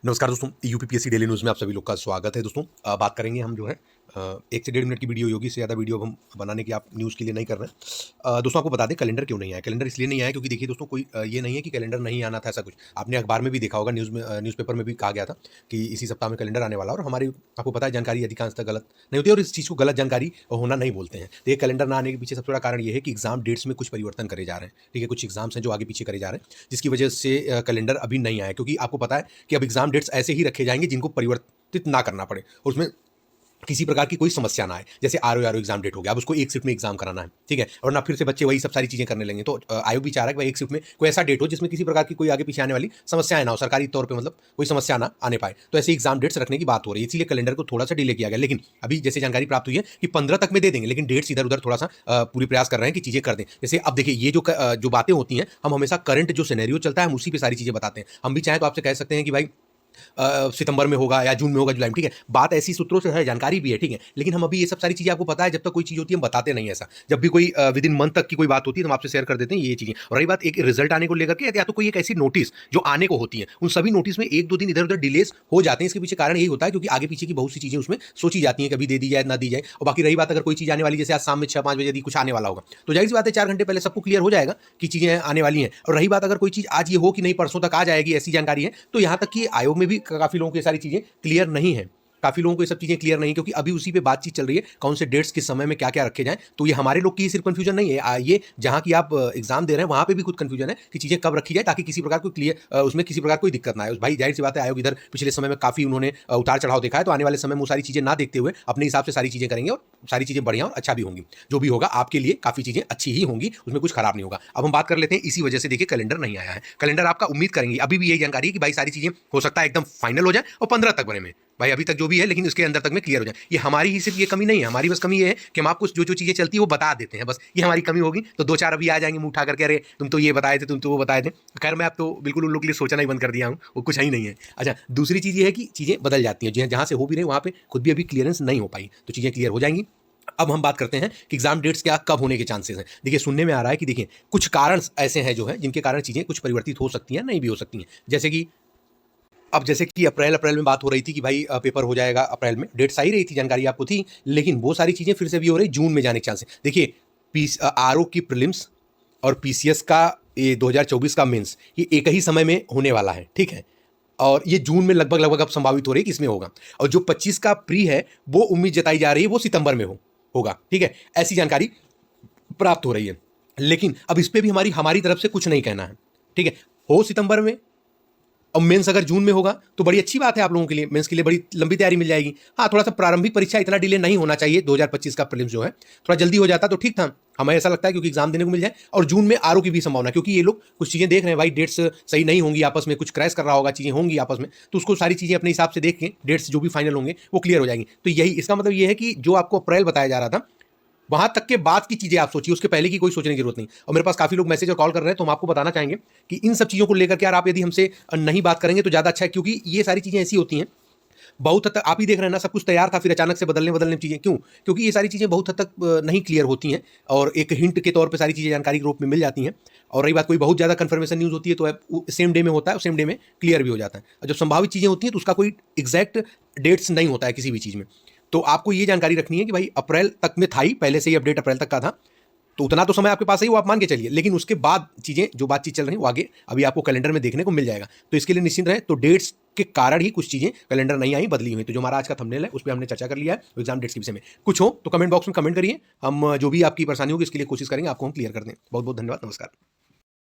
नमस्कार दोस्तों, UPPSC daily news में आप सभी लोग का स्वागत है। दोस्तों बात करेंगे हम जो है 1 से 1.5 मिनट की वीडियो होगी। इससे ज़्यादा वीडियो अब हम बनाने की आप न्यूज़ के लिए नहीं कर रहे हैं। दोस्तों आपको बता दें कैलेंडर क्यों नहीं आया। कैलेंडर इसलिए नहीं आया क्योंकि देखिए दोस्तों कोई ये नहीं है कि कैलेंडर नहीं आना था ऐसा कुछ। आपने अखबार में भी देखा होगा, न्यूज़पेपर में भी कहा गया था कि इसी सप्ताह में कैलेंडर आने वाला है। और हमारी आपको पता है जानकारी अधिकांशतः गलत नहीं होती है और इस चीज़ को गलत जानकारी होना नहीं बोलते हैं। तो ये कैलेंडर ना आने के पीछे सबसे बड़ा कारण ये है कि एग्जाम डेट्स में कुछ परिवर्तन करे जा रहे हैं। ठीक है, कुछ एग्जाम्स हैं जो आगे पीछे करे जा रहे हैं, जिसकी वजह से कैलेंडर अभी नहीं आया। क्योंकि आपको पता है कि अब एग्जाम डेट्स ऐसे ही रखे जाएंगे जिनको परिवर्तित ना करना पड़े और उसमें किसी प्रकार की कोई समस्या ना आए। जैसे आरओ एग्जाम डेट हो गया, अब उसको एक शिफ्ट में एग्जाम कराना है, ठीक है, और ना फिर से बच्चे वही सब सारी चीजें करने लेंगे। तो आयोग भी चाह रहा है कि भाई एक शिफ्ट में कोई ऐसा डेट हो जिसमें किसी प्रकार की कोई आगे पीछे आने वाली समस्याएं ना हो, सरकारी तौर पे मतलब कोई समस्या ना आने पाए। तो ऐसे एग्जाम डेट्स रखने की बात हो रही है, इसीलिए कैलेंडर को थोड़ा सा डिले किया गया। लेकिन अभी जैसे जानकारी प्राप्त हुई है कि 15 तक में दे देंगे, लेकिन डेट्स इधर उधर थोड़ा सा पूरी प्रयास कर रहे हैं कि चीजें कर दें। जैसे अब देखिए ये जो बातें होती हैं, हम हमेशा करंट जो सिनेरियो चलता है हम उसी पे सारी चीजें बताते हैं। हम भी चाहें तो आपसे कह सकते हैं कि भाई सितंबर में होगा या जून में होगा, जुलाई में, ठीक है, बात ऐसी सूत्रों से है, जानकारी भी है, ठीक है, लेकिन हम अभी ये सब सारी चीजें आपको पता है, जब तक कोई चीज होती है हम बताते नहीं। ऐसा जब भी कोई विद इन मंथ तक की कोई बात होती है तो हम आपसे शेयर कर देते हैं ये चीजें। और रही बात एक रिजल्ट आने को लेकर के, या तो कोई एक ऐसी नोटिस जो आने को होती है, उन सभी नोटिस में 1-2 दिन इधर उधर डिलेस हो जाते हैं। इसके पीछे कारण यही होता है क्योंकि आगे पीछे की बहुत सी चीजें उसमें सोची जाती हैं, कभी दे दी जाए ना दी जाए। और बाकी रही बात अगर कोई चीज आने वाली, जैसे आज शाम में 6-5 बजे यदि कुछ आने वाला होगा तो जाहिर सी बात है 4 घंटे पहले सबको क्लियर हो जाएगा कि चीजें आने वाली हैं। और रही बात अगर कोई चीज आज ये हो कि नहीं परसों तक आ जाएगी, ऐसी जानकारी है, तो यहां तक कि आयोग में भी काफी लोगों की सारी चीजें क्लियर नहीं है। काफी लोगों को ये सब चीजें क्लियर नहीं, क्योंकि अभी उसी पे बातचीत चल रही है कौन से डेट्स किस समय में क्या क्या रखे जाएं। तो ये हमारे लोग की सिर्फ कंफ्यूजन नहीं है, ये जहां की आप एग्जाम दे रहे हैं वहां पे भी कुछ कंफ्यूजन है कि चीजें कब रखी जाए ताकि किसी प्रकार कोई क्लियर उसमें किसी प्रकार कोई दिक्कत ना आए। भाई जाहिर सी बात है आयोग इधर पिछले समय में काफी उन्होंने उतार चढ़ाव देखा है, तो आने वाले समय में वो सारी चीजें ना देखते हुए अपने हिसाब से सारी चीजें करेंगे और सारी चीजें बढ़िया और अच्छा भी होंगी। जो भी होगा आपके लिए काफी चीजें अच्छी ही होंगी, उसमें कुछ खराब नहीं होगा। अब हम बात कर लेते हैं इसी वजह से देखिए कैलेंडर नहीं आया है। कैलेंडर आपका उम्मीद करेंगे, अभी भी यही जानकारी है कि भाई सारी चीजें हो सकता है एकदम फाइनल हो जाए और 15 तक बने में, भाई अभी तक जो भी है लेकिन इसके अंदर तक में क्लियर हो जाए। ये हमारी ही सिर्फ ये कमी नहीं है, हमारी बस कमी ये है कि हम आपको जो जो चीजें चलती है वो बता देते हैं, बस ये हमारी कमी होगी। तो 2-4 अभी आ जाएंगे मुंह उठा करके, अरे तुम तो ये बताए थे, तुम तो वो बताए थे। खैर मैं अब तो बिल्कुल उन लोग के लिए सोचना ही बंद कर दिया हूँ, वो कुछ ही नहीं है। अच्छा, दूसरी चीज ये है कि चीजें बदल जाती हैं, जहां से हो भी रही वहां पे खुद भी अभी क्लियरेंस नहीं हो पाई, तो चीजें क्लियर हो जाएंगी। अब हम बात करते हैं कि एग्जाम डेट्स क्या कब होने के चांसेस हैं। देखिए सुनने में आ रहा है कि देखिए कुछ कारण ऐसे हैं जो है जिनके कारण चीजें कुछ परिवर्तित हो सकती हैं, नहीं भी हो सकती हैं। जैसे कि अप्रैल में बात हो रही थी कि भाई पेपर हो जाएगा अप्रैल में, डेट सही रही थी, जानकारी आपको थी, लेकिन वो सारी चीजें फिर से भी हो रही जून में जाने के चांस है। देखिए आरओ की प्रीलिम्स और पीसीएस का ये 2024 का मेंस, ये एक ही समय में होने वाला है, ठीक है, और ये जून में लगभग अब संभावित हो रही है कि इसमें होगा। और जो 25 का प्री है वो उम्मीद जताई जा रही है वो सितंबर में होगा, ठीक है, ऐसी जानकारी प्राप्त हो रही है। लेकिन अब इस पे भी हमारी तरफ से कुछ नहीं कहना है, ठीक है, हो सितंबर में और मेंस अगर जून में होगा तो बड़ी अच्छी बात है आप लोगों के लिए, मेंस के लिए बड़ी लंबी तैयारी मिल जाएगी। हाँ, थोड़ा सा प्रारंभिक परीक्षा इतना डिले नहीं होना चाहिए, 2025 का प्रीलिम्स जो है थोड़ा जल्दी हो जाता तो ठीक था, हमें ऐसा लगता है, क्योंकि एग्जाम देने को मिल जाए। और जून में आरओ की भी संभावना, क्योंकि ये लोग कुछ चीजें देख रहे हैं, भाई डेट्स सही नहीं होंगी, आपस में कुछ क्रैश कर रहा होगा, चीजें होंगी आपस में, तो उसको सारी चीजें अपने हिसाब से देख के डेट्स जो भी फाइनल होंगे वो क्लियर हो जाएंगी। तो यही इसका मतलब ये है कि जो आपको अप्रैल बताया जा रहा था वहां तक के बाद की चीजें आप सोचिए, उसके पहले की कोई सोचने की जरूरत नहीं। और मेरे पास काफी लोग मैसेज और कॉल कर रहे हैं, तो हम आपको बताना चाहेंगे कि इन सब चीजों को लेकर के यार आप यदि हमसे नहीं बात करेंगे तो ज्यादा अच्छा है, क्योंकि ये सारी चीजें ऐसी होती हैं बहुत हद तक आप ही देख रहे हैं ना, सब कुछ तैयार था फिर अचानक से बदलने चीजें क्यों, क्योंकि ये सारी चीजें बहुत हद तक नहीं क्लियर होती हैं और एक हिंट के तौर पे सारी चीजें जानकारी के रूप में मिल जाती हैं। और रही बात कोई बहुत ज्यादा कंफर्मेशन न्यूज होती है तो सेम डे में होता है और सेम डे में क्लियर भी हो जाता है। और जब संभावित चीजें होती हैं तो उसका कोई एग्जैक्ट डेट्स नहीं होता है किसी भी चीज में। तो आपको ये जानकारी रखनी है कि भाई अप्रैल तक में था ही, पहले से ही अपडेट अप्रैल तक का था, तो उतना तो समय आपके पास है वो आप मान के चलिए, लेकिन उसके बाद चीजें जो बातचीत चल रही है वो आगे अभी आपको कैलेंडर में देखने को मिल जाएगा। तो इसके लिए निश्चिंत रहे। तो डेट्स के कारण ही कुछ चीजें कैलेंडर नहीं आई, बदली हुई। तो जो हमारा आज का थंबनेल है उस पर हमने चर्चा कर लिया है एग्जाम डेट्स के विषय में। कुछ हो तो कमेंट बॉक्स में कमेंट करिए, हम जो भी आपकी परेशानी होगी इसके लिए कोशिश करेंगे आपको हम क्लियर कर दें। बहुत बहुत धन्यवाद, नमस्कार।